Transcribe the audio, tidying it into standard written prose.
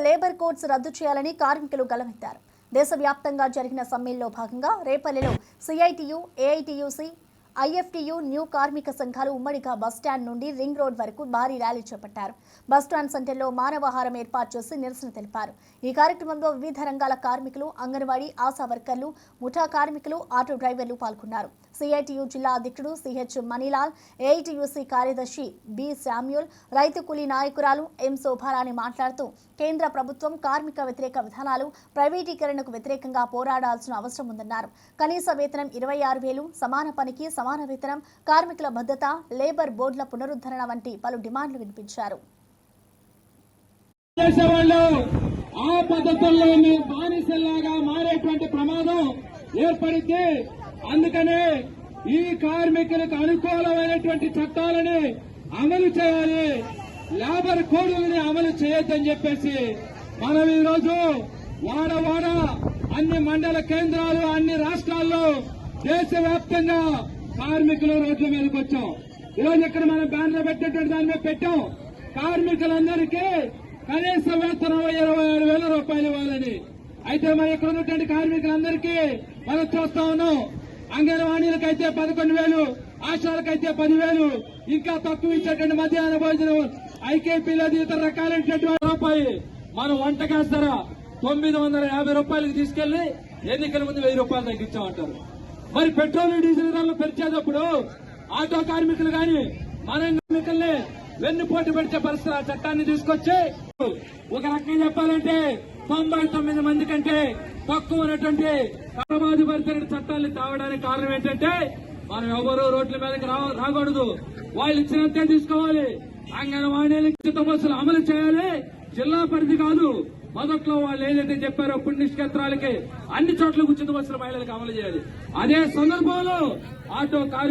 Labour codes రద్దు చేయాలని కార్మికులు గళమెత్తారు. దేశవ్యాప్తంగా జరిగిన సమ్మెల్లో భాగంగా రేపల్లెలో సిఐటియు, ఏఐటియుసి, ఐఎఫ్టియు, న్యూ కార్మిక సంఘాలు ఉమ్మడిగా బస్టాండ్ నుండి రింగ్ రోడ్ వరకు భారీ ర్యాలీ చేపట్టారు. బస్టాండ్ సెంటర్లో మానవహారం ఏర్పాటు చేసి నిరసన తెలిపారు. ఈ కార్యక్రమంలో వివిధ రంగాల కార్మికులు, అంగన్వాడీ, ఆశా వర్కర్లు, ముఠా కార్మికులు, ఆటో డ్రైవర్లు పాల్గొన్నారు. సిఐటియు జిల్లా అధ్యక్షుడు సిహెచ్ మనీలాల్, ఏఐటియుసి కార్యదర్శి బి శామ్యూల్, రైతు కూలీ నాయకురాలు ఎం శోభారాణి మాట్లాడుతూ కేంద్ర ప్రభుత్వం కార్మిక వ్యతిరేక విధానాలు, ప్రైవేటీకరణకు వ్యతిరేకంగా పోరాడాల్సిన అవసరం ఉందన్నారు. కనీస వేతనం 26,000, సమాన పనికి సమాన వేతనం, కార్మికుల భద్రత, లేబర్ బోర్డుల పునరుద్ధరణ వంటి పలు డిమాండ్లు వినిపించారు. ఆ పద్ధతుల్లో బానిసల్లాగా మారేటువంటి ప్రమాదం ఏర్పడింది. అందుకనే ఈ కార్మికులకు అనుకూలమైనటువంటి చట్టాలని అమలు చేయాలి, లేబర్ కోడ్లని అమలు చేయొద్దని చెప్పేసి మనం ఈరోజు వాడ అన్ని మండల కేంద్రాలు, అన్ని రాష్ట్రాల్లో దేశవ్యాప్తంగా కార్మికులు రోడ్ల మీదకి వచ్చాం. ఈరోజు ఇక్కడ మనం బ్యానర్ పెట్టేటువంటి దాని మీద పెట్టాం. కార్మికులందరికీ కనీస వేతనం 27,000 రూపాయలు ఇవ్వాలని. అయితే మరి ఇక్కడ ఉన్నటువంటి కార్మికులందరికీ మనం చూస్తా ఉన్నాం. అంగన్వాడీలకైతే 11,000, ఆశాలకైతే 10,000, ఇంకా తక్కువ ఇచ్చేటువంటి మధ్యాహ్న భోజనం, ఐకేపీలో ఇతర రకాలైనటువంటి రూపాయి మనం వంటకేస్తారా 950 రూపాయలకి తీసుకెళ్లి ఎన్నికల ముందు 1000 రూపాయలు తగ్గించామంటారు. మరి పెట్రోల్, డీజిల్ ధరలు పెంచేటప్పుడు ఆటో కార్మికులు గాని మన కార్మికుల్ని వెన్నుపోటు పెడితే పరిస్థితి ఆ చట్టాన్ని తీసుకొచ్చి ఒక రకంగా చెప్పాలంటే 99 మంది కంటే తక్కువ ఉన్నటువంటి బాధిపరిచిన చట్టాన్ని తేవడానికి కారణం ఏంటంటే మనం ఎవరూ రోడ్ల మీదకి రాకూడదు, వాళ్ళు ఇచ్చినంతే తీసుకోవాలి. అంగన్వాడీలకు ఉచిత బస్సులు అమలు చేయాలి. జిల్లా పరిధి కాదు, మొదట్లో వాళ్ళు ఏదైతే చెప్పారో పుణ్యక్షేత్రాలకి అన్ని చోట్ల ఉచిత బస్సులు మహిళలకు అమలు చేయాలి. అదే సందర్భంలో ఆటో